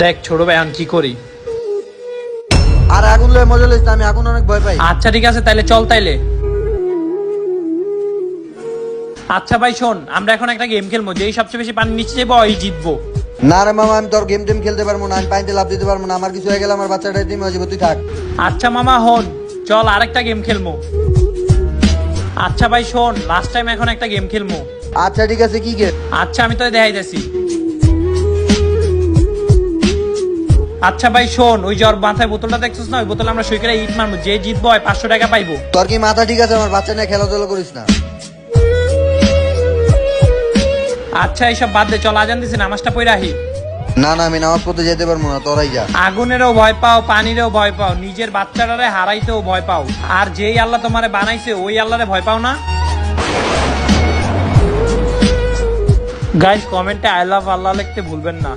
দেখ ছোট ভাই আমি কি করি। আর আগুন লয়ে মজা লইছ, আমি আগুন অনেক ভয় পাই। আচ্ছা ঠিক আছে তাইলে চল তাইলে। আচ্ছা ভাই শোন, আমরা এখন একটা গেম খেলবো, যেই সবচেয়ে বেশি পানি নিচে যাবো ওই জিতবো। না রে মামা, আমি তোর গেম টেম খেলতে পারবো না, আমি পানিতে লাফ দিতে পারবো না, আমার কিছু হয়ে গেলে আমার বাচ্চাটা টিম হয়ে যাবে, তুই থাক। আচ্ছা মামা হন, চল আরেকটা গেম খেলবো। আচ্ছা ভাই শোন, লাস্ট টাইম এখন একটা গেম খেলবো। আচ্ছা ঠিক আছে, কি গেম? আচ্ছা আমি তোকে দেখাইতেছি। আচ্ছা ভাই শোন, ওই যে ওর মাথায় বোতলটা দেখছিস না, ওই বোতলে আমরা সই করে ইট মারবো, যে জিতবো 500 টাকা পাইবো। তোর কি মাথা ঠিক আছে? আমার বাচ্চা নিয়ে খেলাধুলা করিস না। আচ্ছা এইসব বাদ দে, চল আজান দিছি, নামাজটা পড়ে আহি। না না, আমি নামাজ পড়তে যেতে পারবো না, তোরাই যা। আগুনেরও ভয় পাও, পানিরও ভয় পাও, নিজের বাচ্চাটারে হারাইতেও ভয় পাও, আর যেই আল্লাহ তোমারে বানাইছে ওই আল্লাহরে ভয় পাও না। গাইস কমেন্টে আই লাভ আল্লাহ লিখতে ভুলবেন না।